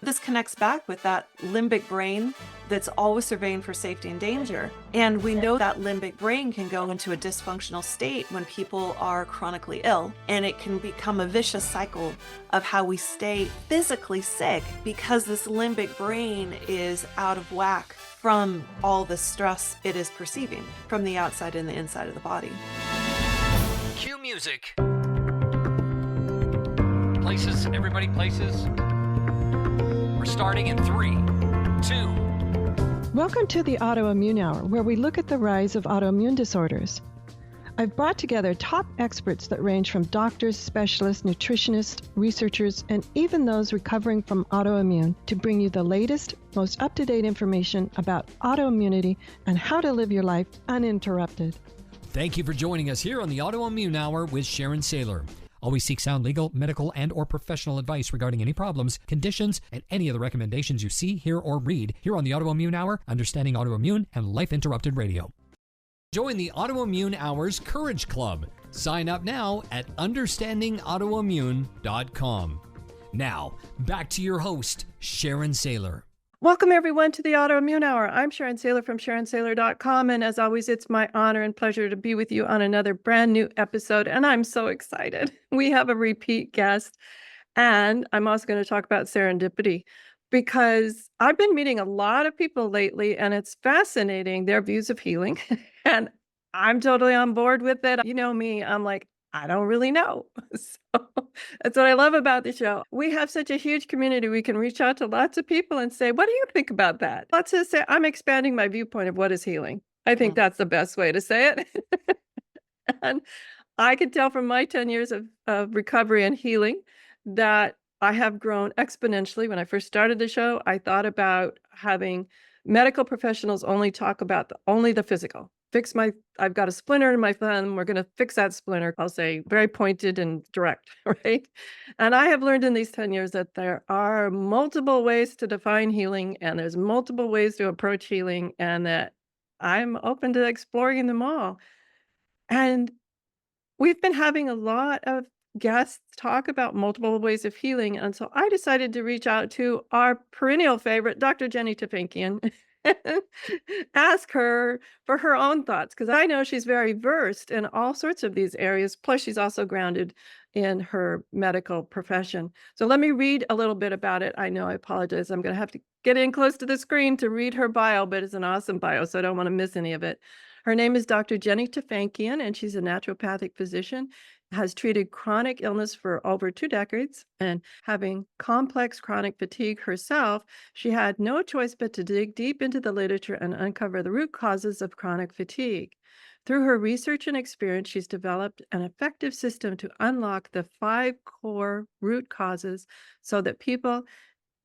This connects back with that limbic brain that's always surveying for safety and danger. And we know that limbic brain can go into a dysfunctional state when people are chronically ill, and it can become a vicious cycle of how we stay physically sick because this limbic brain is out of whack from all the stress it is perceiving from the outside and the inside of the body. Cue music. Places, everybody, places. We're starting in 3, 2. Welcome to the Autoimmune Hour, where we look at the rise of autoimmune disorders. I've brought together top experts that range from doctors, specialists, nutritionists, researchers, and even those recovering from autoimmune to bring you the latest, most up-to-date information about autoimmunity and how to live your life uninterrupted. Thank you for joining us here on the Autoimmune Hour with Sharon Saylor. Always seek sound legal, medical, and or professional advice regarding any problems, conditions, and any of the recommendations you see, hear, or read here on the Autoimmune Hour, Understanding Autoimmune, and Life Interrupted Radio. Join the Autoimmune Hour's Courage Club. Sign up now at understandingautoimmune.com. Now, back to your host, Sharon Saylor. Welcome, everyone, to the Autoimmune Hour. I'm Sharon Saylor from SharonSaylor.com, and as always, it's my honor and pleasure to be with you on another brand new episode, and I'm so excited. We have a repeat guest, and I'm also going to talk about serendipity, because I've been meeting a lot of people lately, and it's fascinating, their views of healing, and I'm totally on board with it. You know me, I'm like, I don't really know. So that's what I love about the show. We have such a huge community. We can reach out to lots of people and say, what do you think about that? Let's just say I'm expanding my viewpoint of what is healing. I think that's the best way to say it. And I can tell from my 10 years of recovery and healing that I have grown exponentially. When I first started the show, I thought about having medical professionals only talk about only the physical. I've got a splinter in my thumb. We're going to fix that splinter. I'll say very pointed and direct, right? And I have learned in these 10 years that there are multiple ways to define healing, and there's multiple ways to approach healing, and that I'm open to exploring them all. And we've been having a lot of guests talk about multiple ways of healing. And so I decided to reach out to our perennial favorite, Dr. Jenny Tufenkian, ask her for her own thoughts, because I know she's very versed in all sorts of these areas. Plus, she's also grounded in her medical profession. So let me read a little bit about it. I know, I apologize. I'm going to have to get in close to the screen to read her bio, but it's an awesome bio, so I don't want to miss any of it. Her name is Dr. Jenny Tufenkian, and she's a naturopathic physician, has treated chronic illness for over 2 decades, and having complex chronic fatigue herself, she had no choice but to dig deep into the literature and uncover the root causes of chronic fatigue. Through her research and experience, she's developed an effective system to unlock the 5 core root causes so that people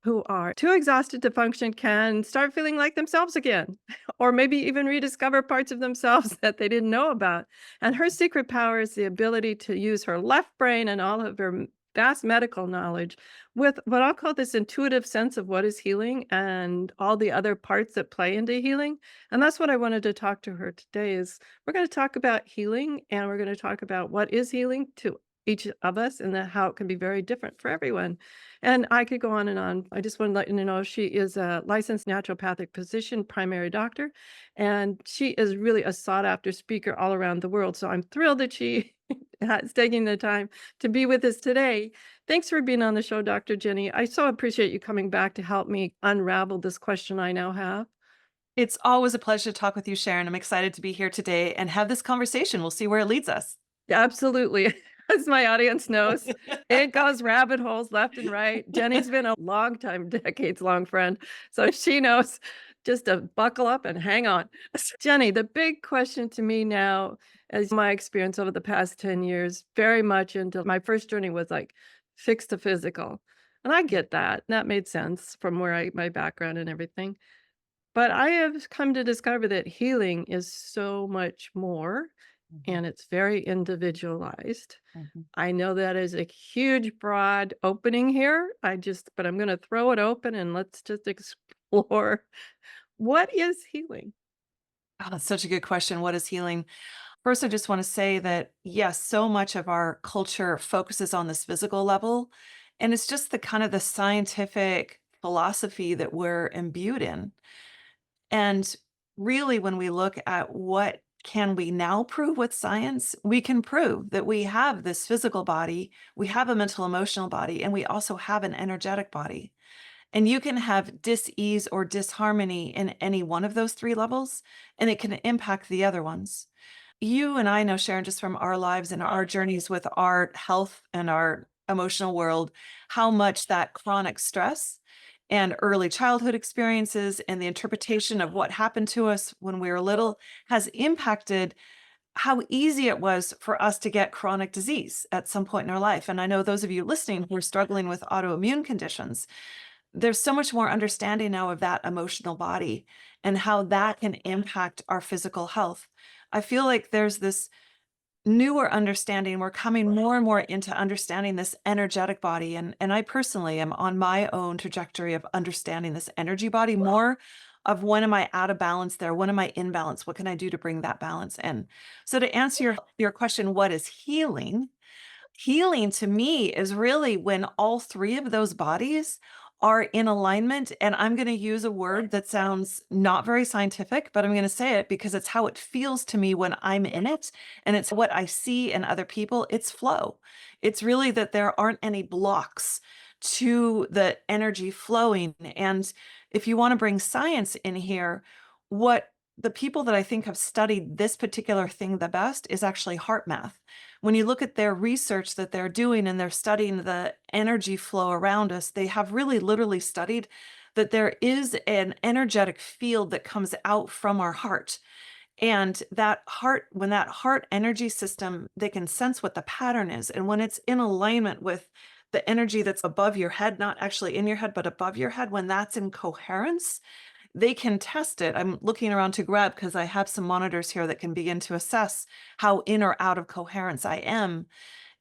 who are too exhausted to function can start feeling like themselves again, or maybe even rediscover parts of themselves that they didn't know about. And her secret power is the ability to use her left brain and all of her vast medical knowledge with what I'll call this intuitive sense of what is healing and all the other parts that play into healing. And that's what I wanted to talk to her today is we're going to talk about healing, and we're going to talk about what is healing to each of us and how it can be very different for everyone. And I could go on and on. I just want to let you know she is a licensed naturopathic physician, primary doctor, and she is really a sought after speaker all around the world. So I'm thrilled that she is taking the time to be with us today. Thanks for being on the show, Dr. Jenny. I so appreciate you coming back to help me unravel this question I now have. It's always a pleasure to talk with you, Sharon. I'm excited to be here today and have this conversation. We'll see where it leads us. Absolutely. As my audience knows, it goes rabbit holes left and right. Jenny's been a long time, decades-long friend, so she knows just to buckle up and hang on. So, Jenny, the big question to me now, as my experience over the past 10 years, very much into my first journey was like fix the physical. And I get that. That made sense from my background and everything. But I have come to discover that healing is so much more, and it's very individualized. Mhm. I know that is a huge, broad opening here. But I'm going to throw it open and let's just explore what is healing? Oh, that's such a good question. What is healing? First, I just want to say that, yes, so much of our culture focuses on this physical level. And it's just the kind of the scientific philosophy that we're imbued in. And really, when we look at what can we now prove with science, we can prove that we have this physical body, we have a mental emotional body, and we also have an energetic body. And you can have dis-ease or disharmony in any one of those three levels, and it can impact the other ones. You and I know, Sharon, just from our lives and our journeys with our health and our emotional world, how much that chronic stress and early childhood experiences and the interpretation of what happened to us when we were little has impacted how easy it was for us to get chronic disease at some point in our life. And I know those of you listening who are struggling with autoimmune conditions, there's so much more understanding now of that emotional body and how that can impact our physical health. I feel like there's this newer understanding. We're coming more and more into understanding this energetic body. And I personally am on my own trajectory of understanding this energy body more of when am I out of balance there? When am I in balance? What can I do to bring that balance in? So to answer your question, what is healing? Healing to me is really when all three of those bodies are in alignment. And I'm going to use a word that sounds not very scientific, but I'm going to say it because it's how it feels to me when I'm in it. And it's what I see in other people. It's flow. It's really that there aren't any blocks to the energy flowing. And if you want to bring science in here, what the people that I think have studied this particular thing the best is actually heart math. When you look at their research that they're doing and they're studying the energy flow around us, they have really literally studied that there is an energetic field that comes out from our heart. And that heart, when that heart energy system, they can sense what the pattern is. And when it's in alignment with the energy that's above your head, not actually in your head, but above your head, when that's in coherence, they can test it. I'm looking around to grab because I have some monitors here that can begin to assess how in or out of coherence I am.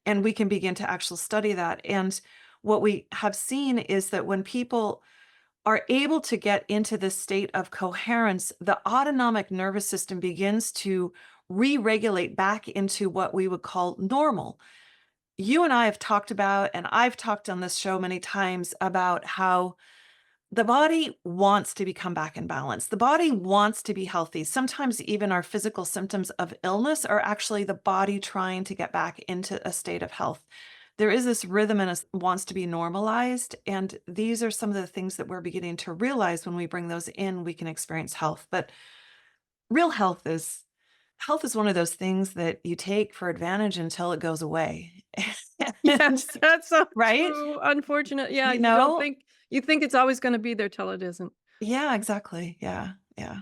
And we can begin to actually study that. And what we have seen is that when people are able to get into this state of coherence, the autonomic nervous system begins to re-regulate back into what we would call normal. You and I have talked about, and I've talked on this show many times about how the body wants to become back in balance. The body wants to be healthy. Sometimes even our physical symptoms of illness are actually the body trying to get back into a state of health. There is this rhythm and it wants to be normalized. And these are some of the things that we're beginning to realize when we bring those in, we can experience health. But real health is one of those things that you take for advantage until it goes away. Yes, that's so Right? true. Unfortunate. Yeah, You you don't know? think you think it's always gonna be there till it isn't. Yeah, exactly. Yeah. Yeah.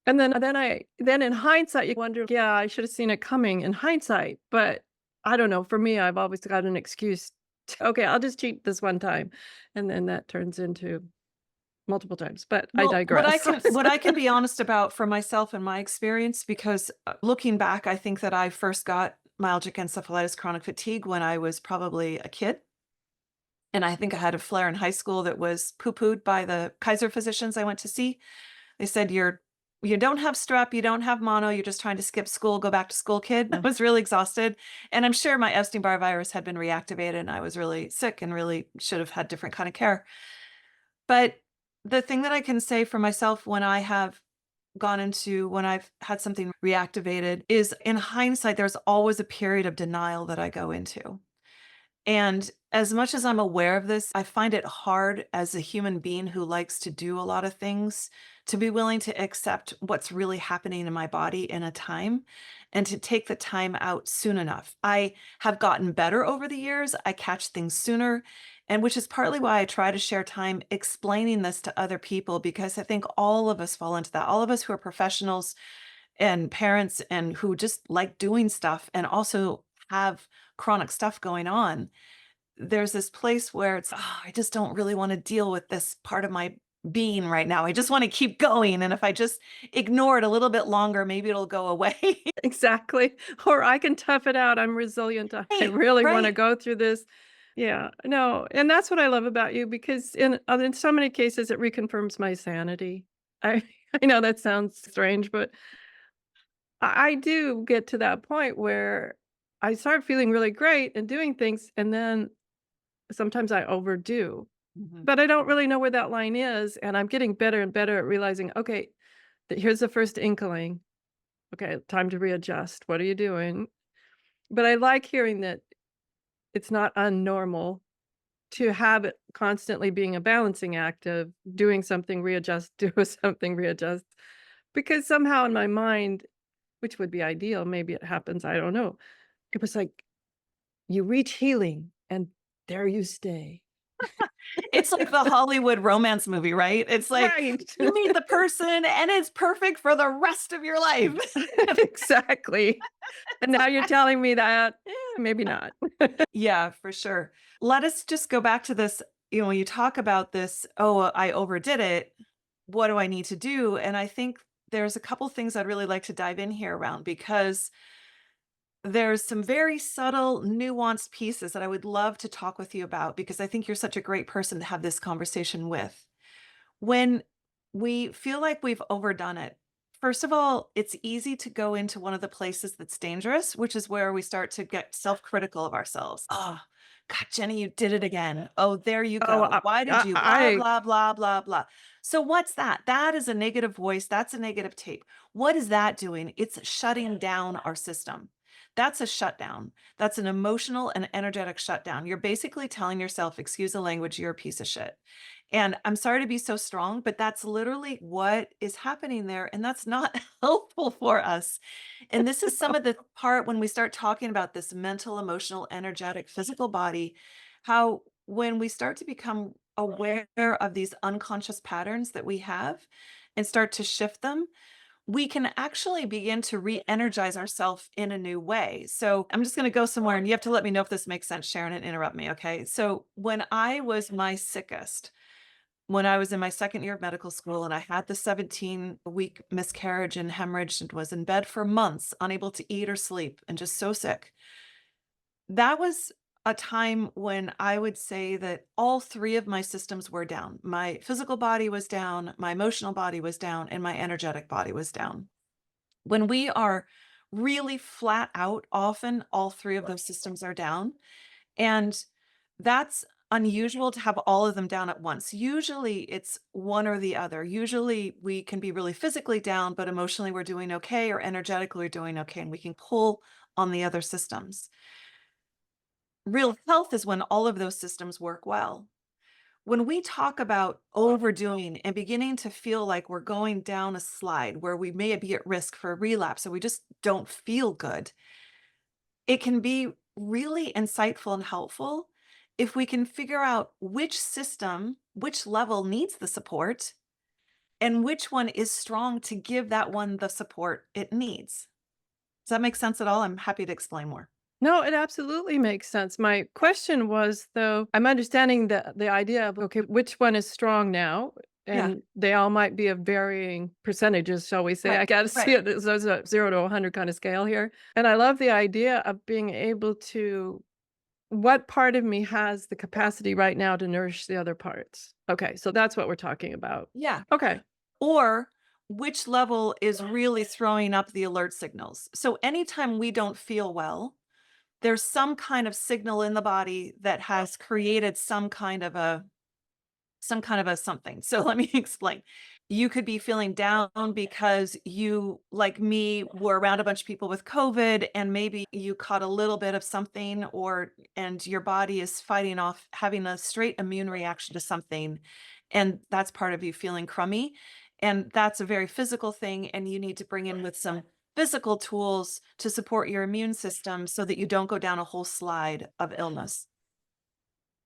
And then in hindsight, you wonder, yeah, I should have seen it coming in hindsight. But I don't know. For me, I've always got an excuse. Okay, I'll just cheat this one time. And then that turns into multiple times. But I Well, digress. what I can be honest about for myself and my experience, because looking back, I think that I first got myalgic encephalitis chronic fatigue when I was probably a kid. And I think I had a flare in high school that was poo-pooed by the Kaiser physicians I went to see. They said, you don't have strep, you don't have mono, you're just trying to skip school, go back to school, kid. I was really exhausted. And I'm sure my Epstein-Barr virus had been reactivated and I was really sick and really should have had different kind of care. But the thing that I can say for myself when I have when I've had something reactivated is in hindsight, there's always a period of denial that I go into. And as much as I'm aware of this, I find it hard as a human being who likes to do a lot of things to be willing to accept what's really happening in my body in a time and to take the time out soon enough. I have gotten better over the years. I catch things sooner, and which is partly why I try to share time explaining this to other people because I think all of us fall into that. All of us who are professionals and parents and who just like doing stuff and also have chronic stuff going on, there's this place where it's, oh, I just don't really want to deal with this part of my being right now. I just want to keep going. And if I just ignore it a little bit longer, maybe it'll go away. Exactly. Or I can tough it out. I'm resilient. I Right, really want to right. go through this. Yeah. No. And that's what I love about you because in so many cases it reconfirms my sanity. I I know that sounds strange, but I do get to that point where I start feeling really great and doing things, and then sometimes I overdo. Mhm. but I don't really know where that line is, and I'm getting better and better at realizing, okay, here's the first inkling. Okay, time to readjust. What are you doing? But I like hearing that it's not unnormal to have it constantly being a balancing act of doing something, readjust, do something, readjust. Because somehow in my mind, which would be ideal, maybe it happens, I don't know. It was like you reach healing and there you stay. It's like the Hollywood romance movie, right? It's like Right. you meet the person and it's perfect for the rest of your life. Exactly. And now you're telling me that, maybe not. Yeah, for sure. Let us just go back to this. When you talk about this, oh, I overdid it. What do I need to do? And I think there's a couple things I'd really like to dive in here around because there's some very subtle, nuanced pieces that I would love to talk with you about because I think you're such a great person to have this conversation with. When we feel like we've overdone it, first of all, it's easy to go into one of the places that's dangerous, which is where we start to get self-critical of ourselves. Oh, God, Jenny, you did it again. Oh, there you Oh, go. Why did you? Blah, I blah, blah, blah, blah. So, what's that? That is a negative voice. That's a negative tape. What is that doing? It's shutting down our system. That's a shutdown. That's an emotional and energetic shutdown. You're basically telling yourself, excuse the language, you're a piece of shit. And I'm sorry to be so strong, but that's literally what is happening there. And that's not helpful for us. And this is some of the part when we start talking about this mental, emotional, energetic, physical body, how when we start to become aware of these unconscious patterns that we have and start to shift them, we can actually begin to re-energize ourselves in a new way. So I'm just going to go somewhere and you have to let me know if this makes sense, Sharon, and interrupt me. Okay. So when I was my sickest, when I was in my second year of medical school and I had the 17-week miscarriage and hemorrhage and was in bed for months, unable to eat or sleep and just so sick. That was a time when I would say that all three of my systems were down. My physical body was down, my emotional body was down, and my energetic body was down. When we are really flat out, often all three of those systems are down. And that's unusual to have all of them down at once. Usually it's one or the other. Usually we can be really physically down, but emotionally we're doing okay, or energetically we're doing okay, and we can pull on the other systems. Real health is when all of those systems work well. When we talk about overdoing and beginning to feel like we're going down a slide where we may be at risk for a relapse, so we just don't feel good, it can be really insightful and helpful if we can figure out which system, which level needs the support, and which one is strong to give that one the support it needs. Does that make sense at all? I'm happy to explain more. No, it absolutely makes sense. My question was, though, I'm understanding the idea of, okay, which one is strong now? Yeah, And they all might be of varying percentages, shall we say. right, I got to right. see it as a 0 to 100 kind of scale here. And I love the idea of being able to, what part of me has the capacity right now to nourish the other parts? Okay, so that's what we're talking about. Yeah. Okay. Or which level is really throwing up the alert signals. So anytime we don't feel well, there's some kind of signal in the body that has created some kind of a something. So let me explain. You could be feeling down because you, like me, were around a bunch of people with COVID and maybe you caught a little bit of something, or and your body is fighting off having a straight immune reaction to something. And that's part of you feeling crummy. And that's a very physical thing. And you need to bring in with some physical tools to support your immune system so that you don't go down a whole slide of illness.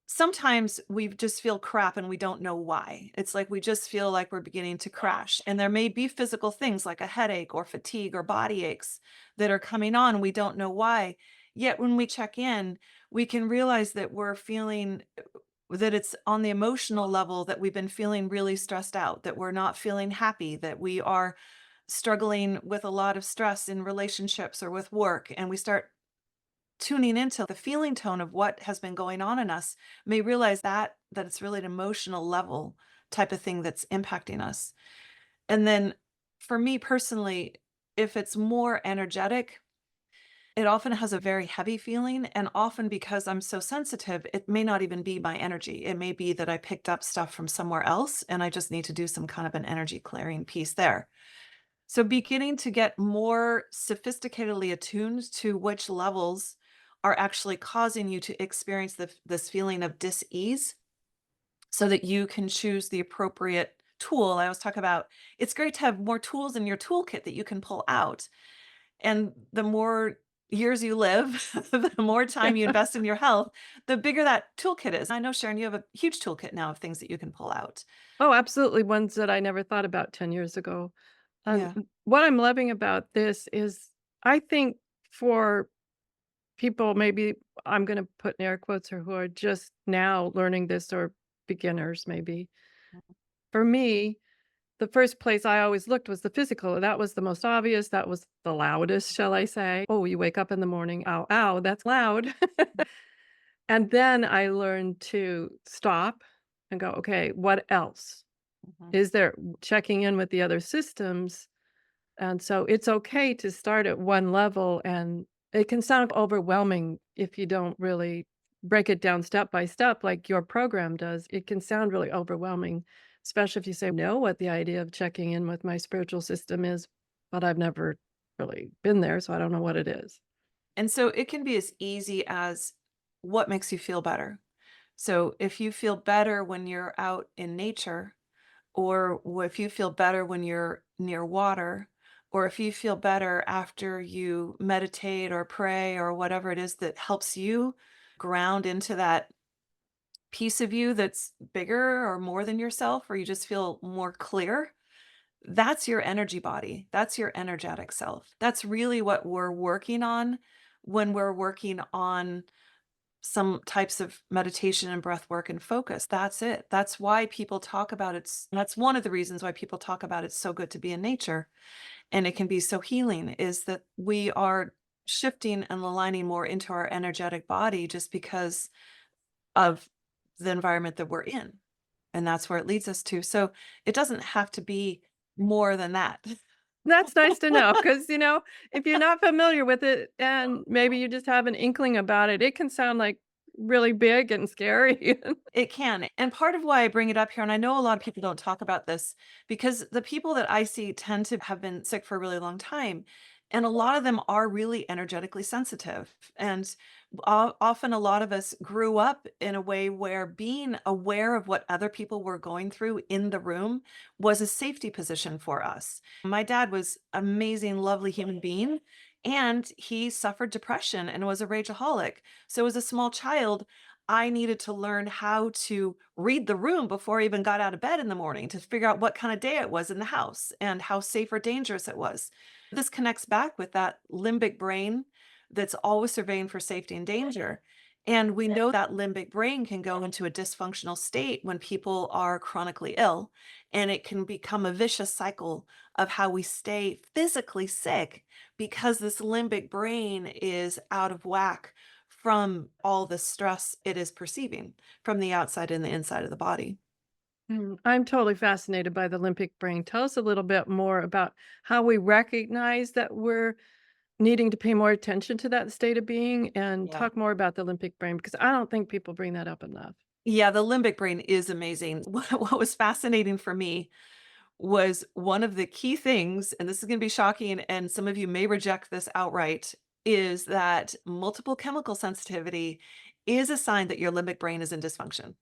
Sometimes we just feel crap and we don't know why. It's like we just feel like we're beginning to crash. And there may be physical things like a headache or fatigue or body aches that are coming on. We don't know why. Yet when we check in, we can realize that we're feeling that it's on the emotional level, that we've been feeling really stressed out, that we're not feeling happy, that we are struggling with a lot of stress in relationships or with work. And we start tuning into the feeling tone of what has been going on in us, may realize that it's really an emotional level type of thing that's impacting us. And then for me personally, if it's more energetic, it often has a very heavy feeling. And often because I'm so sensitive, it may not even be my energy. It may be that I picked up stuff from somewhere else and I just need to do some kind of an energy clearing piece there. So beginning to get more sophisticatedly attuned to which levels are actually causing you to experience this feeling of dis-ease so that you can choose the appropriate tool. I always talk about it's great to have more tools in your toolkit that you can pull out. And the more years you live, the more time you invest in your health, the bigger that toolkit is. I know, Sharon, you have a huge toolkit now of things that you can pull out. Oh, absolutely, ones that I never thought about 10 years ago. Yeah. What I'm loving about this is I think for people, maybe I'm gonna put in air quotes, or who are just now learning this, or beginners maybe. For me, the first place I always looked was the physical. That was the most obvious, that was the loudest, shall I say. Oh, you wake up in the morning, "Ow, ow, that's loud." And then I learned to stop and go, "Okay, what else? Mhm. Is there" checking in with the other systems, and so it's okay to start at one level, and it can sound overwhelming if you don't really break it down step by step like your program does. It can sound really overwhelming, especially if you say, "Know what the idea of checking in with my spiritual system is, but I've never really been there, so I don't know what it is." And so it can be as easy as what makes you feel better. So if you feel better when you're out in nature, or if you feel better when you're near water, or if you feel better after you meditate or pray or whatever it is that helps you ground into that piece of you that's bigger or more than yourself, or you just feel more clear, that's your energy body. That's your energetic self. That's really what we're working on when we're working on some types of meditation and breath work and focus. That's it. That's why people talk about it. That's one of the reasons why people talk about it's so good to be in nature and it can be so healing is that we are shifting and aligning more into our energetic body just because of the environment that we're in. And that's where it leads us to. So it doesn't have to be more than that. That's nice to know, because if you're not familiar with it and maybe you just have an inkling about it, it can sound, like, really big and scary. It can. And part of why I bring it up here, and I know a lot of people don't talk about this because the people that I see tend to have been sick for a really long time. And a lot of them are really energetically sensitive. And often a lot of us grew up in a way where being aware of what other people were going through in the room was a safety position for us. My dad was amazing, lovely human being, and he suffered depression and was a rageaholic. So as a small child, I needed to learn how to read the room before I even got out of bed in the morning to figure out what kind of day it was in the house and how safe or dangerous it was. This connects back with that limbic brain that's always surveying for safety and danger. And we know that limbic brain can go into a dysfunctional state when people are chronically ill, and it can become a vicious cycle of how we stay physically sick because this limbic brain is out of whack from all the stress it is perceiving from the outside and the inside of the body. I'm totally fascinated by the limbic brain. Tell us a little bit more about how we recognize that we're needing to pay more attention to that state of being, and Yeah. talk more about the limbic brain, because I don't think people bring that up enough. Yeah, the limbic brain is amazing. What was fascinating for me was one of the key things, and this is going to be shocking, and some of you may reject this outright, is that multiple chemical sensitivity is a sign that your limbic brain is in dysfunction.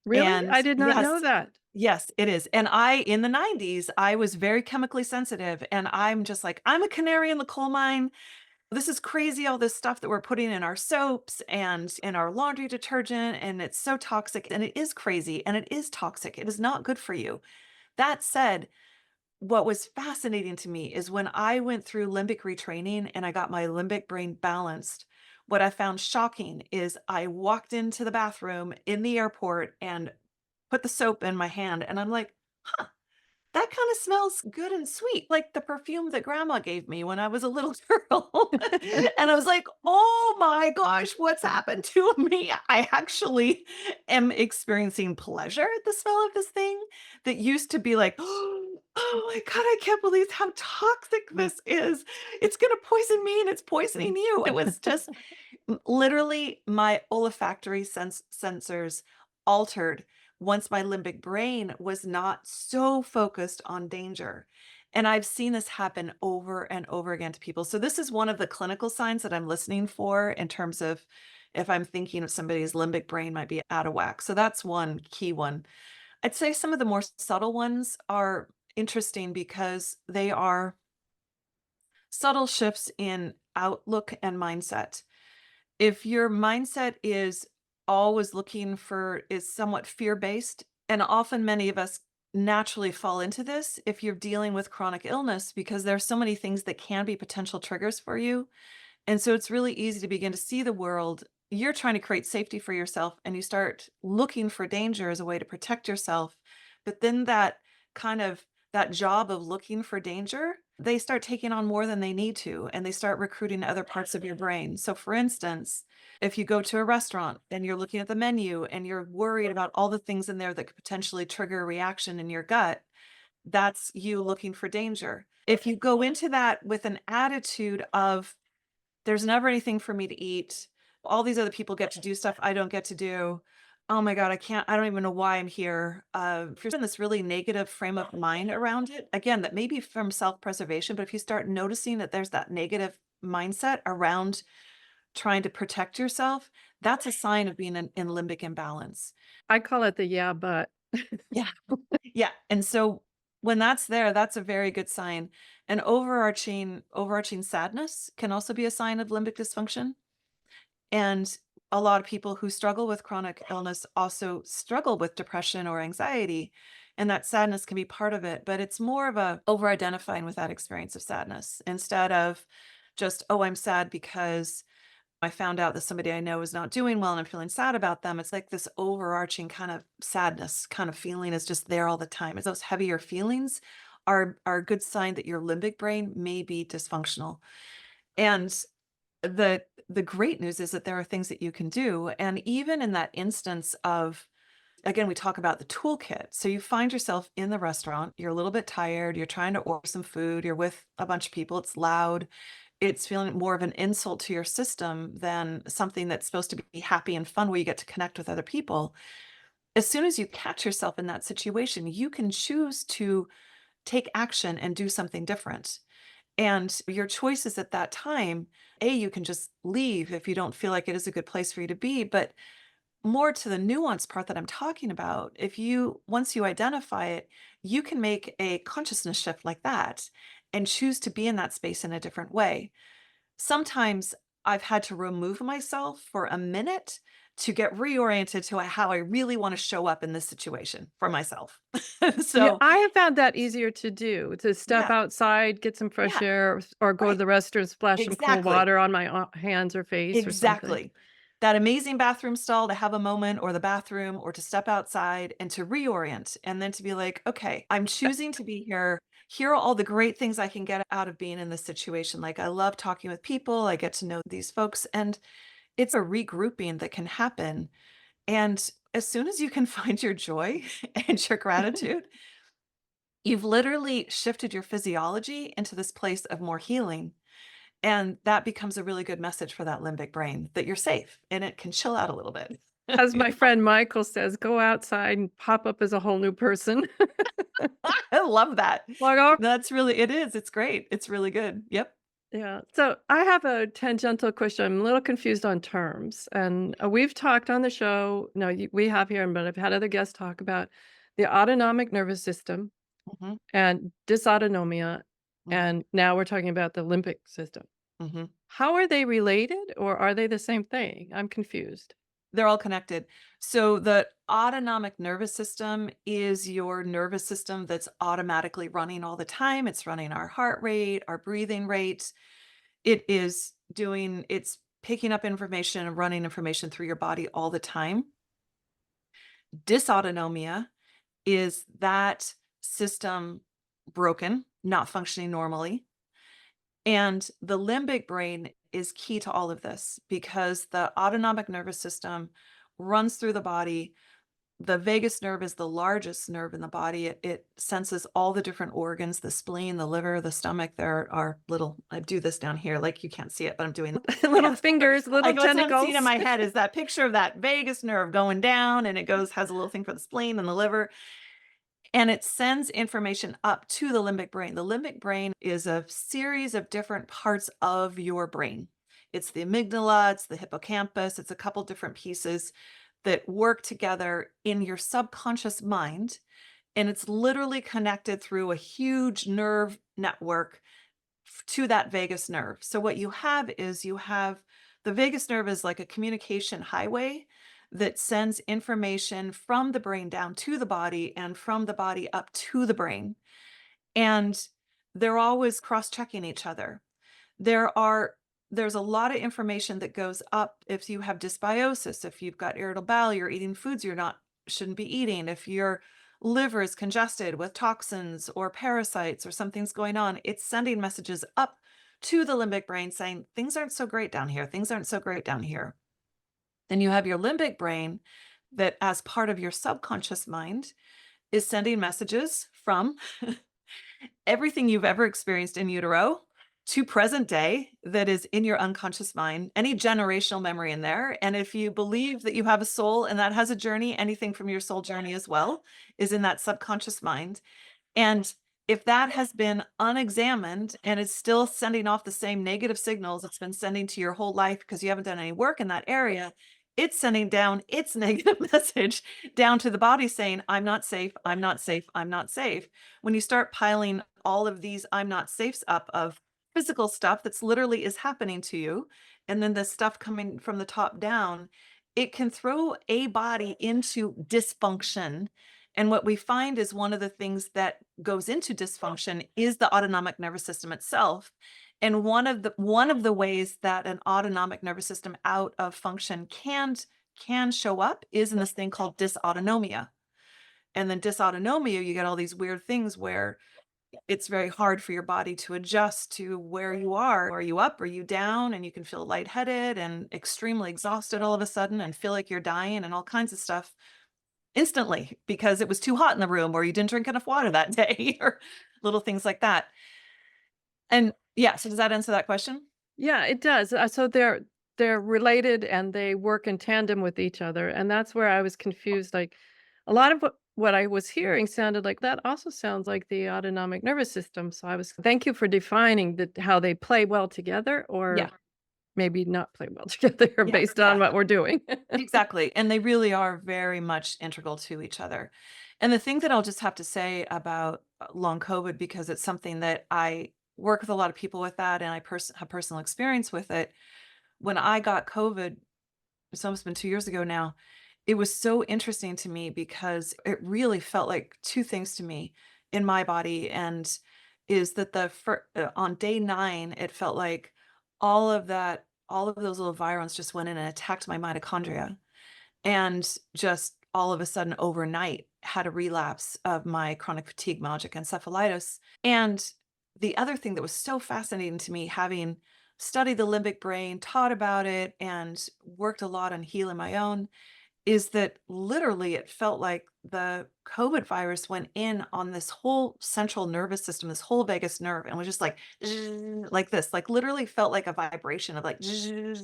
Really? And I did not know yes, that. yes, it is. And in the 90s, I was very chemically sensitive. And I'm just like, I'm a canary in the coal mine. This is crazy, all this stuff that we're putting in our soaps and in our laundry detergent. And it's so toxic. And it is crazy and it is toxic. It is not good for you. That said, what was fascinating to me is when I went through limbic retraining and I got my limbic brain balanced, what I found shocking is I walked into the bathroom in the airport and put the soap in my hand, and I'm like, huh, that kind of smells good and sweet, like the perfume that grandma gave me when I was a little girl. And I was like, oh my gosh, what's happened to me? I actually am experiencing pleasure at the smell of this thing that used to be like, oh my God, I can't believe how toxic this is. It's going to poison me and it's poisoning you. It was just literally my olfactory sensors altered once my limbic brain was not so focused on danger. And I've seen this happen over and over again to people. So this is one of the clinical signs that I'm listening for in terms of if I'm thinking of somebody's limbic brain might be out of whack. So that's one key one. I'd say some of the more subtle ones are interesting because they are subtle shifts in outlook and mindset. If your mindset is always looking for is somewhat fear-based, and often many of us naturally fall into this if you're dealing with chronic illness because there are so many things that can be potential triggers for you. And so it's really easy to begin to see the world. You're trying to create safety for yourself and you start looking for danger as a way to protect yourself. But then that job of looking for danger, they start taking on more than they need to and they start recruiting other parts of your brain. So for instance, if you go to a restaurant and you're looking at the menu and you're worried about all the things in there that could potentially trigger a reaction in your gut, that's you looking for danger. If you go into that with an attitude of there's never anything for me to eat. All these other people get to do stuff I don't get to do. Oh my God, I don't even know why I'm here. If you're in this really negative frame of mind around it, again, that may be from self-preservation, but if you start noticing that there's that negative mindset around trying to protect yourself, that's a sign of being in limbic imbalance. I call it the yeah, but. Yeah. Yeah. And so when that's there, that's a very good sign. And overarching sadness can also be a sign of limbic dysfunction. And a lot of people who struggle with chronic illness also struggle with depression or anxiety, and that sadness can be part of it, but it's more of a over identifying with that experience of sadness instead of just, oh, I'm sad because I found out that somebody I know is not doing well and I'm feeling sad about them. It's like this overarching kind of sadness kind of feeling is just there all the time. It's those heavier feelings are a good sign that your limbic brain may be dysfunctional. And the great news is that there are things that you can do. And even in that instance of, again, we talk about the toolkit. So you find yourself in the restaurant, you're a little bit tired, you're trying to order some food, you're with a bunch of people, it's loud, it's feeling more of an insult to your system than something that's supposed to be happy and fun where you get to connect with other people. As soon as you catch yourself in that situation, you can choose to take action and do something different. And your choices at that time, you can just leave if you don't feel like it is a good place for you to be. But more to the nuanced part that I'm talking about, once you identify it, you can make a consciousness shift like that and choose to be in that space in a different way. Sometimes I've had to remove myself for a minute to get reoriented to how I really want to show up in this situation for myself. Yeah, So, I have found that easier to do, to step yeah, outside, get some fresh yeah, air, or go to right. the restroom, splash some cool Exactly. water on my hands or face or something. Exactly. That amazing bathroom stall to have a moment or the bathroom or to step outside and to reorient and then to be like, okay, I'm choosing to be here. Here are all the great things I can get out of being in this situation. Like I love talking with people. I get to know these folks and it's a regrouping that can happen. And as soon as you can find your joy and your gratitude, you've literally shifted your physiology into this place of more healing. And that becomes a really good message for that limbic brain that you're safe and it can chill out a little bit. As my friend Michael says, "Go outside and pop up as a whole new person." I love that. Like, oh It is. It's great. It's really good. Yep. yeah. So I have a tangential question. I'm a little confused on terms. And we've talked on the show, no, we have here, but I've had other guests talk about the autonomic nervous system Mhm, and dysautonomia. mhm, And now we're talking about the limbic system. mhm. How are they related or are they the same thing? I'm confused. They're all connected. So the autonomic nervous system is your nervous system that's automatically running all the time. It's running our heart rate, our breathing rate. It's picking up information and running information through your body all the time. Dysautonomia is that system broken, not functioning normally. And the limbic brain is key to all of this because the autonomic nervous system runs through the body. the vagus nerve is the largest nerve in the body. It senses all the different organs, the spleen, the liver, the stomach. There are little, I do this down here, like you can't see it, but I'm doing Little fingers, little like what's not seen in tentacles. my head is that picture of that vagus nerve going down, and it goes, has a little thing for the spleen and the liver, and it sends information up to the limbic brain. The limbic brain is a series of different parts of your brain. It's the amygdala, it's the hippocampus, it's a couple different pieces that work together in your subconscious mind. And it's literally connected through a huge nerve network to that vagus nerve. So what you have is the vagus nerve is like a communication highway that sends information from the brain down to the body and from the body up to the brain. And they're always cross-checking each other. There's a lot of information that goes up if you have dysbiosis, if you've got irritable bowel, you're eating foods shouldn't be eating, if your liver is congested with toxins or parasites or something's going on, it's sending messages up to the limbic brain saying, things aren't so great down here, things aren't so great down here. Then you have your limbic brain that, as part of your subconscious mind, is sending messages from everything you've ever experienced in utero to present day that is in your unconscious mind, any generational memory in there. And if you believe that you have a soul and that has a journey, anything from your soul journey as well is in that subconscious mind. And if that has been unexamined and is still sending off the same negative signals it's been sending to your whole life because you haven't done any work in that area, it's sending down its negative message down to the body saying, I'm not safe, I'm not safe, I'm not safe. When you start piling all of these I'm not safes up of physical stuff that's literally is happening to you, and then the stuff coming from the top down, it can throw a body into dysfunction. And what we find is one of the things that goes into dysfunction is the autonomic nervous system itself. And one of the ways that an autonomic nervous system out of function can show up is in this thing called dysautonomia. And then dysautonomia, you get all these weird things where it's very hard for your body to adjust to where you are. Are you up? Are you down? And you can feel lightheaded and extremely exhausted all of a sudden and feel like you're dying and all kinds of stuff instantly because it was too hot in the room or you didn't drink enough water that day or little things like that. And yeah, so does that answer that question? Yeah, it does. So they're related and they work in tandem with each other, and that's where I was confused. Like a lot of what I was hearing sounded like that also sounds like the autonomic nervous system. So I was thank you for defining how they play well together, or Yeah. maybe not play well together Yeah, based on yeah. what we're doing. Exactly. And they really are very much integral to each other. And the thing that I'll just have to say about long COVID, because it's something that I work with a lot of people with that, and I have personal experience with it. When I got COVID, it's almost been 2 years ago now, it was so interesting to me because it really felt like two things to me in my body. And is that on day 9, it felt like all of those little virons just went in and attacked my mitochondria, and just all of a sudden overnight had a relapse of my chronic fatigue myalgic encephalitis. And the other thing that was so fascinating to me, having studied the limbic brain, taught about it, and worked a lot on healing my own, is that literally it felt like the COVID virus went in on this whole central nervous system, this whole vagus nerve, and was just like, like this, like literally felt like a vibration of like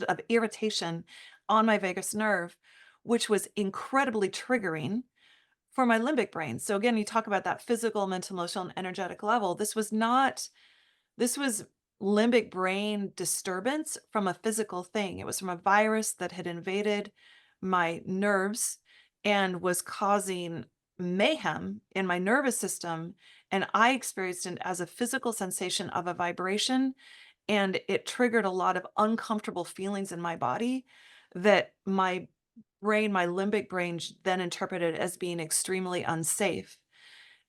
of irritation on my vagus nerve, which was incredibly triggering for my limbic brain. So again, you talk about that physical, mental, emotional, and energetic level. This was limbic brain disturbance from a physical thing. It was from a virus that had invaded my nerves and was causing mayhem in my nervous system. And I experienced it as a physical sensation of a vibration. And it triggered a lot of uncomfortable feelings in my body that my limbic brain then interpreted as being extremely unsafe.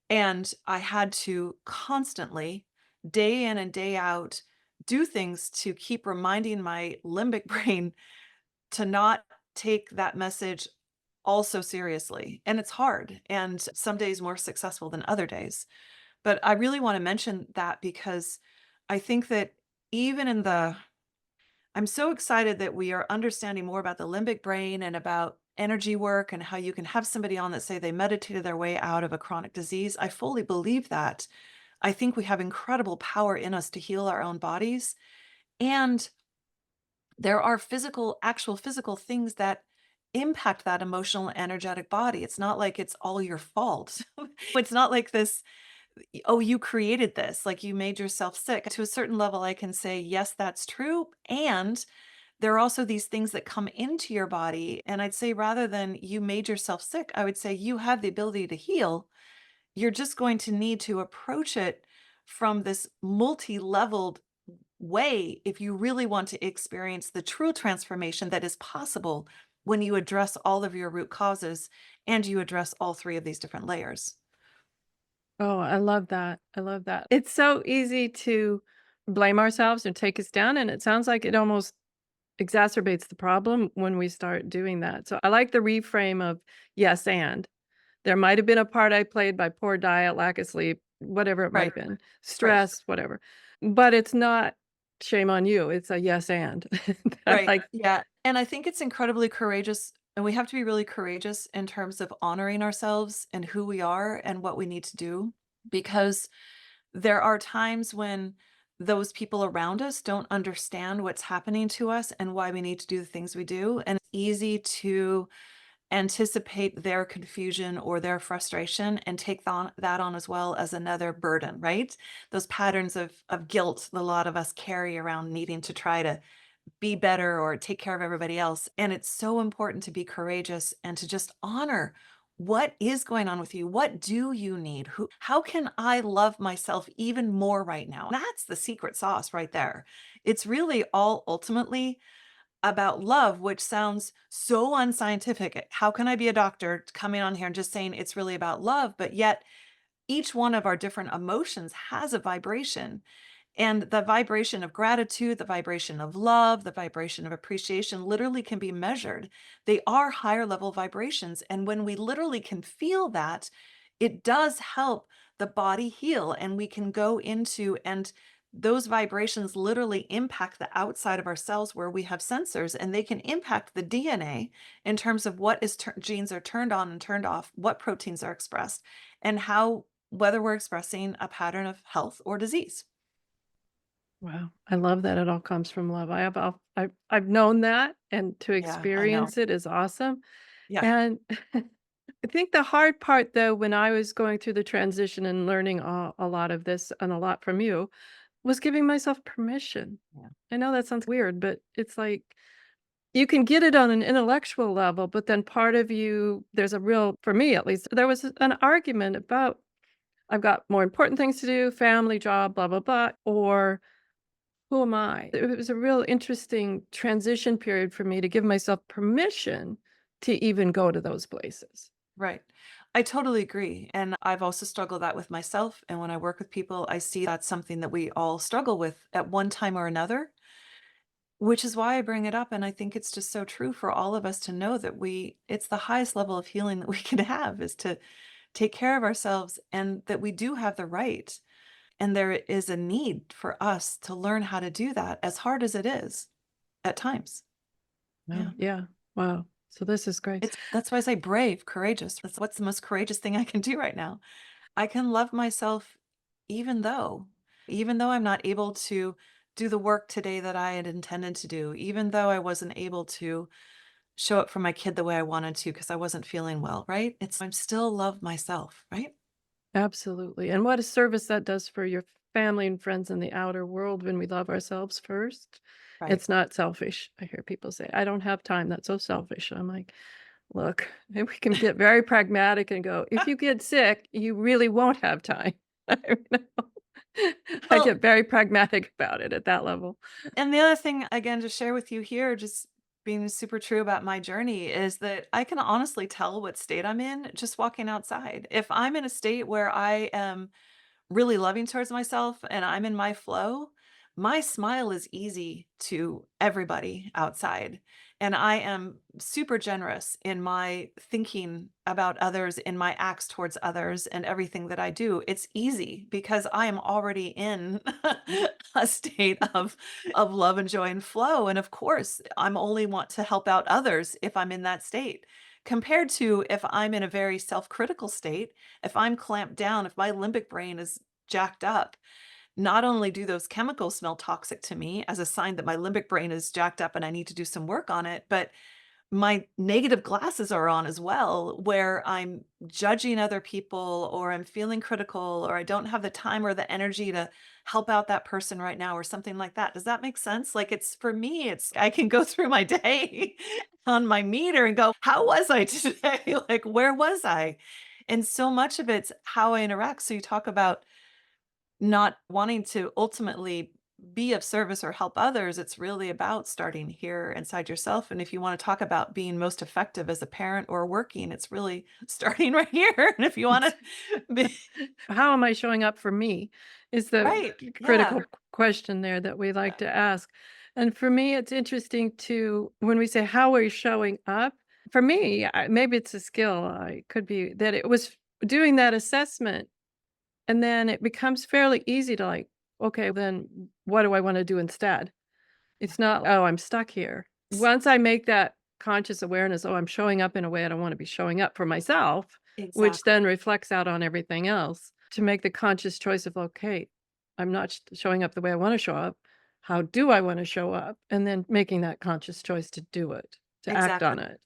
And I had to constantly, day in and day out, do things to keep reminding my limbic brain to not take that message all so seriously. And it's hard, and some days more successful than other days. But I really want to mention that because I think that even I'm so excited that we are understanding more about the limbic brain and about energy work and how you can have somebody on that say they meditated their way out of a chronic disease. I fully believe that. I think we have incredible power in us to heal our own bodies. And there are actual physical things that impact that emotional, energetic body. It's not like it's all your fault. It's not like this, oh, you created this, like you made yourself sick. To a certain level, I can say, yes, that's true. And there are also these things that come into your body. And I'd say rather than you made yourself sick, I would say you have the ability to heal. You're just going to need to approach it from this multi-leveled way if you really want to experience the true transformation that is possible when you address all of your root causes and you address all three of these different layers. Oh, I love that. I love that. It's so easy to blame ourselves and take us down, and it sounds like it almost exacerbates the problem when we start doing that. So I like the reframe of yes, and there might have been a part I played by poor diet, lack of sleep, whatever it might Right. have been, Right. stress, whatever. But it's not shame on you. It's a yes, and I Right. like, Yeah. And I think it's incredibly courageous. And we have to be really courageous in terms of honoring ourselves and who we are and what we need to do. Because there are times when those people around us don't understand what's happening to us and why we need to do the things we do. And it's easy to anticipate their confusion or their frustration and take that on as well as another burden, right? Those patterns of guilt that a lot of us carry around needing to try to be better or take care of everybody else. And it's so important to be courageous and to just honor what is going on with you. What do you need? How can I love myself even more right now? That's the secret sauce right there. It's really all ultimately about love, which sounds so unscientific. How can I be a doctor coming on here and just saying it's really about love? But yet, each one of our different emotions has a vibration. And the vibration of gratitude, the vibration of love, the vibration of appreciation literally can be measured. They are higher level vibrations. And when we literally can feel that, it does help the body heal. And we can go into, and those vibrations literally impact the outside of our cells where we have sensors, and they can impact the DNA in terms of what genes are turned on and turned off, what proteins are expressed, and how, whether we're expressing a pattern of health or disease. wow, I love that it all comes from love. I've known that, and to Yeah, I know. experience it is awesome. Yeah. And I think the hard part, though, when I was going through the transition and learning a lot of this and a lot from you, was giving myself permission. Yeah. I know that sounds weird, but it's like you can get it on an intellectual level, but then part of you, there's a real, for me at least, there was an argument about I've got more important things to do, family, job, blah, blah, blah, or who am I? It was a real interesting transition period for me to give myself permission to even go to those places. Right. I totally agree. And I've also struggled that with myself. And when I work with people, I see that's something that we all struggle with at one time or another, which is why I bring it up. And I think it's just so true for all of us to know that it's the highest level of healing that we can have is to take care of ourselves and that we do have the right. And there is a need for us to learn how to do that as hard as it is at times. Wow, Yeah. yeah. Wow. So this is great. That's why I say brave, courageous. That's what's the most courageous thing I can do right now. I can love myself even though I'm not able to do the work today that I had intended to do, even though I wasn't able to show up for my kid the way I wanted to because I wasn't feeling well, right? I'm still love myself, right? Absolutely. And what a service that does for your family and friends in the outer world when we love ourselves first. Right. It's not selfish. I hear people say, I don't have time. That's so selfish. I'm like, look, we can get very pragmatic and go, if you get sick, you really won't have time. I know. I Well, get very pragmatic about it at that level. and the other thing, again, to share with you here, just being super true about my journey, is that I can honestly tell what state I'm in just walking outside. If I'm in a state where I am really loving towards myself and I'm in my flow, my smile is easy to everybody outside. And I am super generous in my thinking about others, in my acts towards others, and everything that I do. It's easy because I am already in a state of love and joy and flow. And of course, I'm only want to help out others if I'm in that state. Compared to if I'm in a very self-critical state, if I'm clamped down, if my limbic brain is jacked up, not only do those chemicals smell toxic to me as a sign that my limbic brain is jacked up and I need to do some work on it, but my negative glasses are on as well, where I'm judging other people or I'm feeling critical or I don't have the time or the energy to help out that person right now or something like that. Does that make sense? Like it's for me, it's I can go through my day on my meter and go, how was I today? Like, where was I? And so much of it's how I interact. So you talk about not wanting to ultimately be of service or help others, it's really about starting here inside yourself. And if you want to talk about being most effective as a parent or working, it's really starting right here. And if you want to be How am I showing up for me is the right, critical yeah, question there that we yeah, like to ask. And for me, it's interesting to when we say, how are you showing up? For me, maybe it's a skill. It could be that it was doing that assessment. And then it becomes fairly easy to like, okay, then what do I want to do instead? It's not, oh, I'm stuck here. Once I make that conscious awareness, oh, I'm showing up in a way I don't want to be showing up for myself, which exactly, then reflects out on everything else, to make the conscious choice of, okay, I'm not showing up the way I want to show up. How do I want to show up? And then making that conscious choice to do it, to act on exactly. it.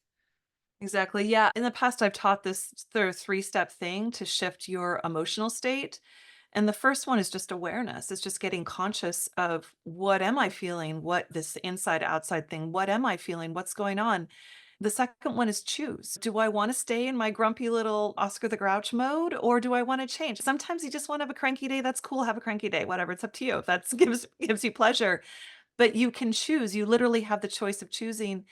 Exactly. Yeah. In the past, I've taught this three-step thing to shift your emotional state. And the first one is just awareness. It's just getting conscious of what am I feeling? What this inside outside thing, what am I feeling? What's going on? The second one is choose. Do I want to stay in my grumpy little Oscar the Grouch mode or do I want to change? Sometimes you just want to have a cranky day. That's cool. Have a cranky day. Whatever. It's up to you. If that gives you pleasure. But you can choose. You literally have the choice of choosing.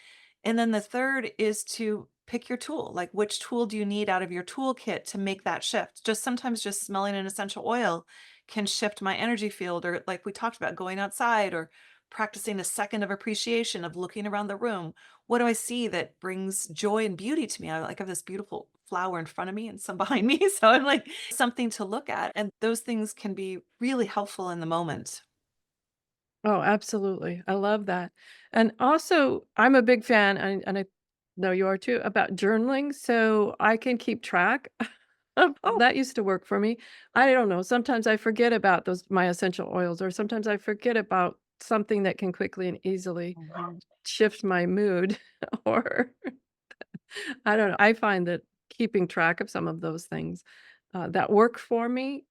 And then the third is to pick your tool. Like which tool do you need out of your toolkit to make that shift? Just sometimes just smelling an essential oil can shift my energy field, or like we talked about, going outside or practicing a second of appreciation of looking around the room. What do I see that brings joy and beauty to me? I like have this beautiful flower in front of me and some behind me. So I'm like something to look at. And those things can be really helpful in the moment. Oh, absolutely. I love that. And also, I'm a big fan, and I know you are too, about journaling. So I can keep track. Oh, That used to work for me. I don't know. Sometimes I forget about those my essential oils, or sometimes I forget about something that can quickly and easily mhm. shift my mood. Or I don't know. I find that keeping track of some of those things that work for me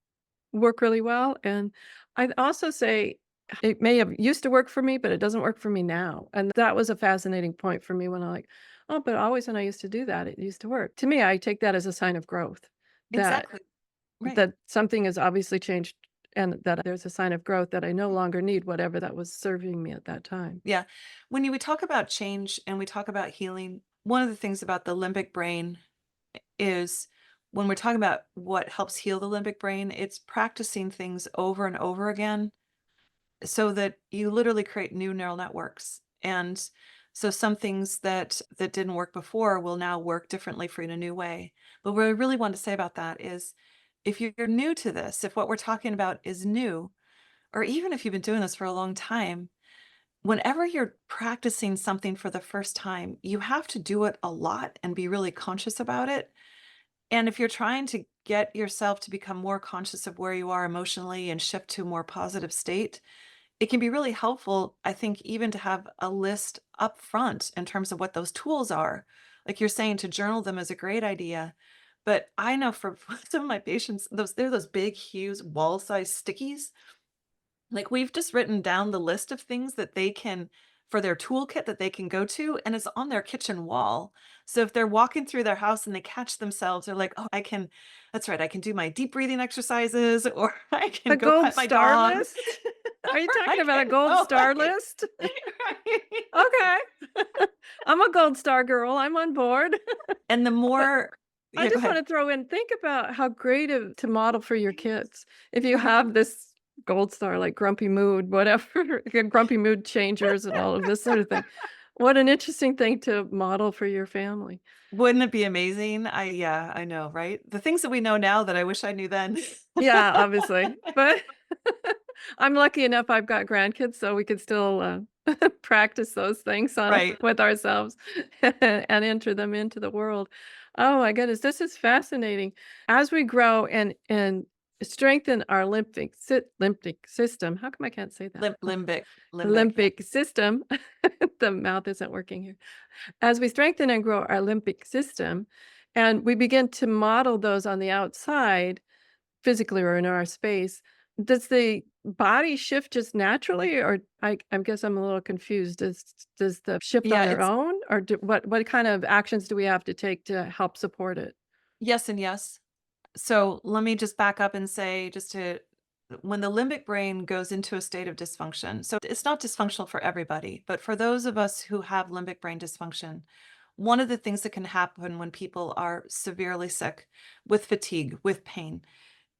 work really well. And I'd also say it may have used to work for me, but it doesn't work for me now. And that was a fascinating point for me when I like, oh, but always when I used to do that, it used to work. To me, I take that as a sign of growth, that Exactly. Right. that something has obviously changed and that there's a sign of growth that I no longer need whatever that was serving me at that time. Yeah. We talk about change and we talk about healing, one of the things about the limbic brain is when we're talking about what helps heal the limbic brain, it's practicing things over and over again so that you literally create new neural networks. And so some things that didn't work before will now work differently for you in a new way. But what I really want to say about that is if you're new to this, if what we're talking about is new, or even if you've been doing this for a long time, whenever you're practicing something for the first time, you have to do it a lot and be really conscious about it. And if you're trying to get yourself to become more conscious of where you are emotionally and shift to a more positive state, it can be really helpful, I think, even to have a list up front in terms of what those tools are. Like you're saying, to journal them is a great idea. But I know for some of my patients, they're those big, huge wall-sized stickies, like, we've just written down the list of things that they can for their toolkit that they can go to, and it's on their kitchen wall. So if they're walking through their house and they catch themselves, they're like, "Oh, I can that's right, I can do my deep breathing exercises, or I A can go gold pet my star dogs." list? Are you I talking about a can gold go, star like list? right. Okay. I'm a gold star girl. I'm on board. And the But more I yeah, go just want ahead. to throw in, think about how great to model for your kids. If you have this gold star, like grumpy mood, whatever, grumpy mood changers and all of this sort of thing. What an interesting thing to model for your family. Wouldn't it be amazing? Yeah, I know, right? The things that we know now that I wish I knew then. Yeah, obviously, but I'm lucky enough I've got grandkids, so we could still, practice those things on Right. with ourselves and enter them into the world. Oh my goodness, this is fascinating. As we grow and strengthen our limbic system, how come I can't say that? Limbic. Limbic system, the mouth isn't working here. As we strengthen and grow our limbic system, and we begin to model those on the outside, physically or in our space, does the body shift just naturally? Or I guess I'm a little confused. Does the shift Yeah, on their it's own? Or what kind of actions do we have to take to help support it? yes and yes. So let me just back up and say, just to when the limbic brain goes into a state of dysfunction, so it's not dysfunctional for everybody, but for those of us who have limbic brain dysfunction, one of the things that can happen when people are severely sick with fatigue, with pain,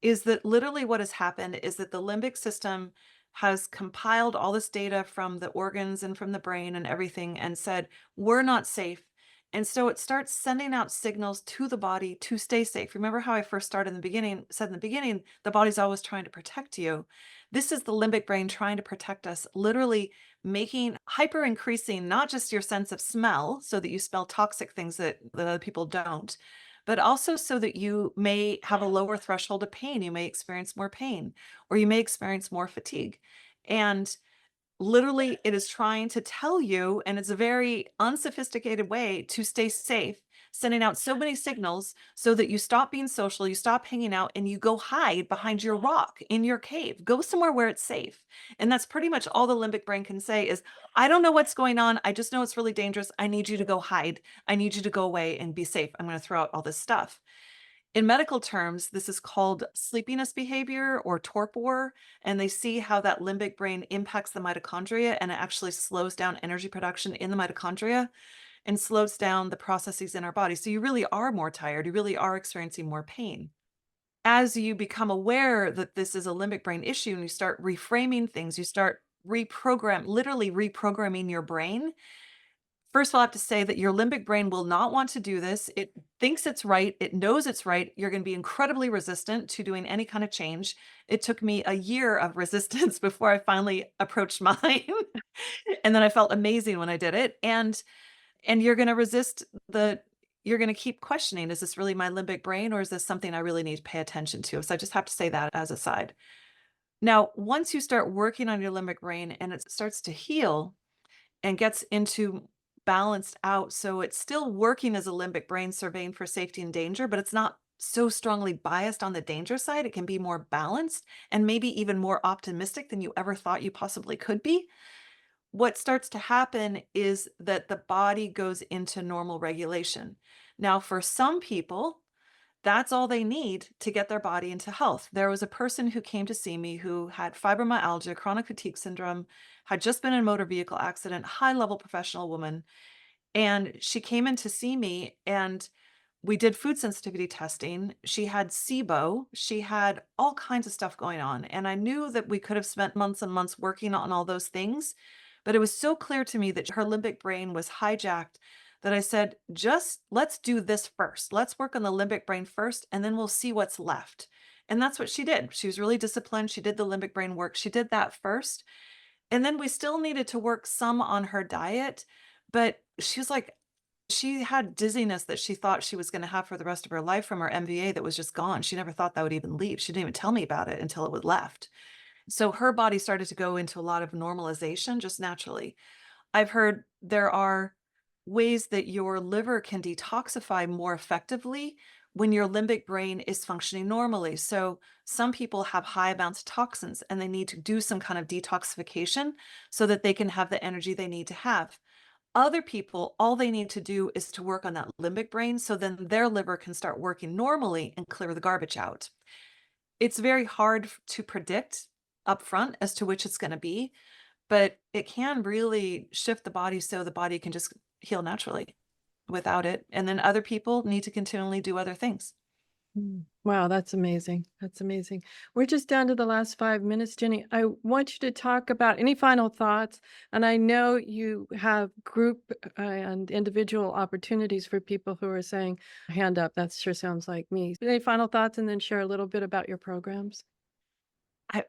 is that literally what has happened is that the limbic system has compiled all this data from the organs and from the brain and everything and said, we're not safe. And so it starts sending out signals to the body to stay safe. Remember how I first started in the beginning, said in the beginning, the body's always trying to protect you. This is the limbic brain trying to protect us, literally making hyper increasing not just your sense of smell so that you smell toxic things that other people don't, but also so that you may have a lower threshold of pain. You may experience more pain or you may experience more fatigue. And literally, it is trying to tell you, and it's a very unsophisticated way to stay safe, sending out so many signals so that you stop being social, you stop hanging out, and you go hide behind your rock in your cave. Go somewhere where it's safe. And that's pretty much all the limbic brain can say is, I don't know what's going on. I just know it's really dangerous. I need you to go hide. I need you to go away and be safe. I'm going to throw out all this stuff. In medical terms, this is called sleepiness behavior or torpor, and they see how that limbic brain impacts the mitochondria and it actually slows down energy production in the mitochondria and slows down the processes in our body. So you really are more tired. You really are experiencing more pain. As you become aware that this is a limbic brain issue and you start reframing things, you start literally reprogramming your brain. First of all, I have to say that your limbic brain will not want to do this. It thinks it's right. It knows it's right. You're going to be incredibly resistant to doing any kind of change. It took me a year of resistance before I finally approached mine. And then I felt amazing when I did it. And you're going to you're going to keep questioning, is this really my limbic brain or is this something I really need to pay attention to? So I just have to say that as a side. Now, once you start working on your limbic brain and it starts to heal, and gets into balanced out. So it's still working as a limbic brain surveying for safety and danger, but it's not so strongly biased on the danger side. It can be more balanced and maybe even more optimistic than you ever thought you possibly could be. What starts to happen is that the body goes into normal regulation. Now, for some people, that's all they need to get their body into health. There was a person who came to see me who had fibromyalgia, chronic fatigue syndrome, had just been in a motor vehicle accident, high level professional woman. And she came in to see me and we did food sensitivity testing. She had SIBO. She had all kinds of stuff going on. And I knew that we could have spent months and months working on all those things. But it was so clear to me that her limbic brain was hijacked that I said, just let's do this first. Let's work on the limbic brain first, and then we'll see what's left. And that's what she did. She was really disciplined. She did the limbic brain work. She did that first. And then we still needed to work some on her diet, but she was like, she had dizziness that she thought she was going to have for the rest of her life from her MVA that was just gone. She never thought that would even leave. She didn't even tell me about it until it was left. So her body started to go into a lot of normalization just naturally. I've heard there are ways that your liver can detoxify more effectively when your limbic brain is functioning normally. So some people have high amounts of toxins and they need to do some kind of detoxification so that they can have the energy they need to have. Other people, all they need to do is to work on that limbic brain so then their liver can start working normally and clear the garbage out. It's very hard to predict upfront as to which it's going to be, but it can really shift the body so the body can just heal naturally without it. And then other people need to continually do other things. Wow, that's amazing. That's amazing. We're just down to the last 5 minutes, Jenny. I want you to talk about any final thoughts. And I know you have group and individual opportunities for people who are saying, hand up, that sure sounds like me. Any final thoughts and then share a little bit about your programs?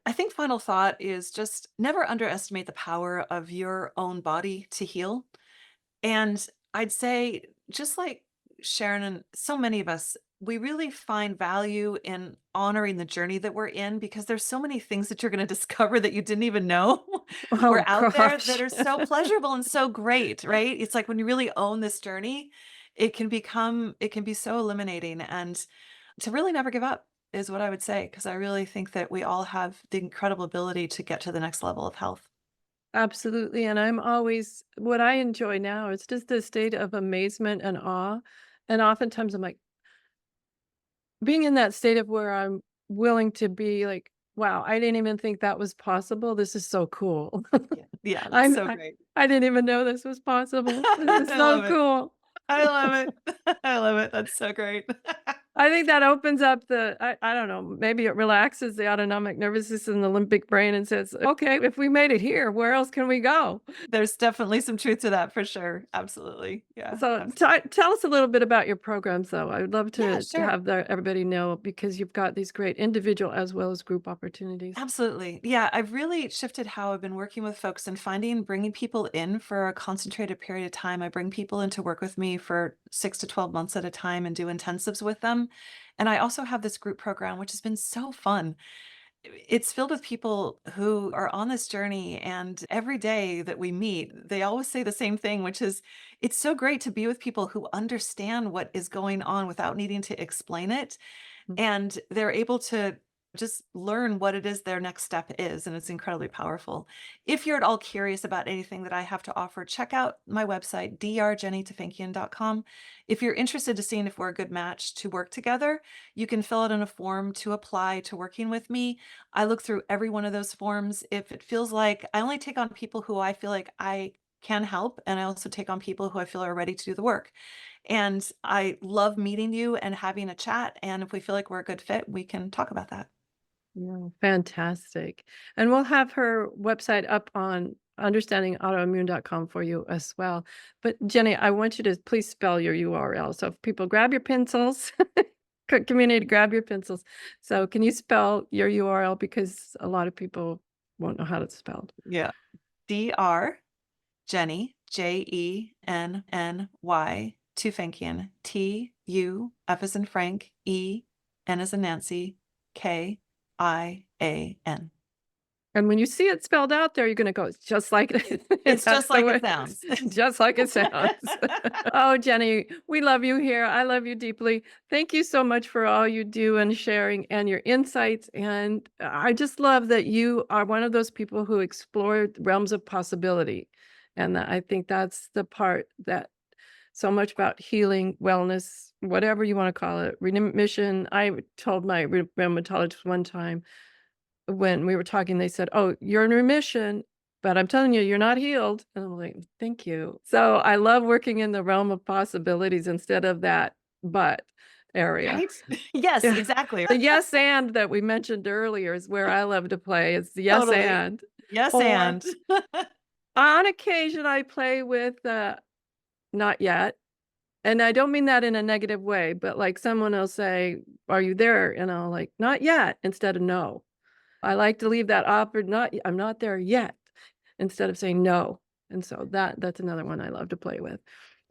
I think final thought is just never underestimate the power of your own body to heal. And I'd say, just like Sharon and so many of us, we really find value in honoring the journey that we're in because there's so many things that you're going to discover that you didn't even know were Oh, out there that gosh. are so pleasurable and so great, right? It's like when you really own this journey, it can be so eliminating. And to really never give up is what I would say, because I really think that we all have the incredible ability to get to the next level of health. Absolutely. And I'm always, what I enjoy now is just a state of amazement and awe. And oftentimes I'm like, being in that state of where I'm willing to be like, wow, I didn't even think that was possible. This is so cool. Yeah. Yeah, it's I'm so I, great. I didn't even know this was possible. This is I so love it. cool. I love it. I love it. That's so great. I think that opens up I don't know, maybe it relaxes the autonomic nervous system, the limbic brain, and says, okay, if we made it here, where else can we go? There's definitely some truth to that for sure. Absolutely. Yeah, So absolutely. tell us a little bit about your programs, though. I would love Yeah, to sure. have everybody know because you've got these great individual as well as group opportunities. Absolutely. Yeah, I've really shifted how I've been working with folks and bringing people in for a concentrated period of time. I bring people in to work with me for 6 to 12 months at a time and do intensives with them. And I also have this group program, which has been so fun. It's filled with people who are on this journey, and every day that we meet, they always say the same thing, which is it's so great to be with people who understand what is going on without needing to explain it, and they're able to just learn what it is their next step is, and it's incredibly powerful. If you're at all curious about anything that I have to offer, check out my website, drjennytufenkian.com. If you're interested to seeing if we're a good match to work together, you can fill out in a form to apply to working with me. I look through every one of those forms. If it feels like I only take on people who I feel like I can help, and I also take on people who I feel are ready to do the work. And I love meeting you and having a chat. And if we feel like we're a good fit, we can talk about that. Yeah, fantastic. And we'll have her website up on understandingautoimmune.com for you as well. But Jenny, I want you to please spell your URL. So if people grab your pencils, community, grab your pencils. So can you spell your URL because a lot of people won't know how it's spelled. Yeah. Dr. Jenny, Jenny, Tufenkian, Tuf as in Frank, N as in Nancy, Kian. And when you see it spelled out there, you're going to go, it's just like It's that's just the like way, it sounds. just like it sounds. Oh, Jenny, we love you here. I love you deeply. Thank you so much for all you do and sharing and your insights. And I just love that you are one of those people who explore realms of possibility. And I think that's the part that so much about healing, wellness, whatever you want to call it, remission. I told my rheumatologist one time, when we were talking, they said, "Oh, you're in remission, but I'm telling you, you're not healed." And I'm like, "Thank you." So I love working in the realm of possibilities instead of that but area. Right? Yes, Yeah. exactly. The yes and that we mentioned earlier is where I love to play. It's the yes Totally. and. Yes, Or and. on occasion, I play with not yet. And I don't mean that in a negative way, but like someone will say, "Are you there?" And I'll like, "Not yet," instead of no. I like to leave that offer, not I'm not there yet, instead of saying no. And so that's another one I love to play with.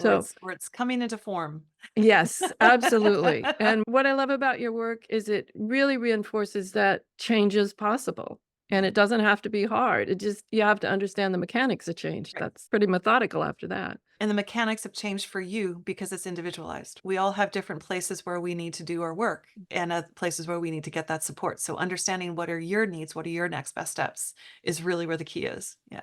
So, Or it's coming into form. yes, absolutely. And what I love about your work is it really reinforces that change is possible. And Yeah. it doesn't have to be hard. It just you have to understand the mechanics of change. Right. That's pretty methodical after that. And the mechanics have changed for you because it's individualized. We all have different places where we need to do our work and places where we need to get that support. So understanding what are your needs, what are your next best steps is really where the key is. Yeah.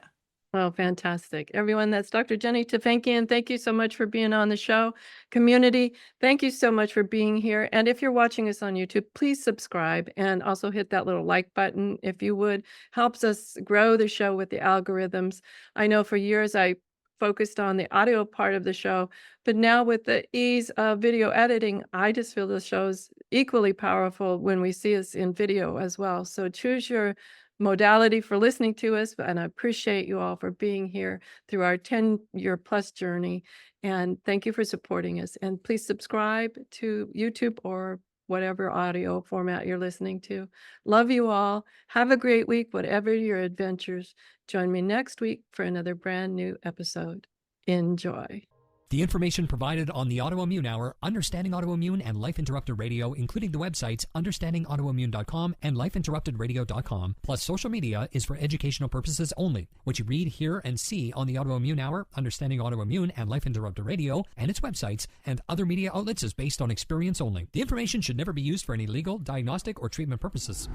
Oh, fantastic. Everyone, that's Dr. Jenny Tufenkian. Thank you so much for being on the show. Community, thank you so much for being here. And if you're watching us on YouTube, please subscribe and also hit that little like button if you would. Helps us grow the show with the algorithms. I know for years I focused on the audio part of the show. But now with the ease of video editing, I just feel the show's equally powerful when we see us in video as well. So choose your modality for listening to us. And I appreciate you all for being here through our 10-year plus journey. And thank you for supporting us. And please subscribe to YouTube or whatever audio format you're listening to. Love you all. Have a great week, whatever your adventures. Join me next week for another brand new episode. Enjoy. The information provided on the Autoimmune Hour, Understanding Autoimmune, and Life Interrupted Radio, including the websites understandingautoimmune.com and lifeinterruptedradio.com, plus social media, is for educational purposes only. What you read, hear, and see on the Autoimmune Hour, Understanding Autoimmune, and Life Interrupted Radio, and its websites, and other media outlets is based on experience only. The information should never be used for any legal, diagnostic, or treatment purposes.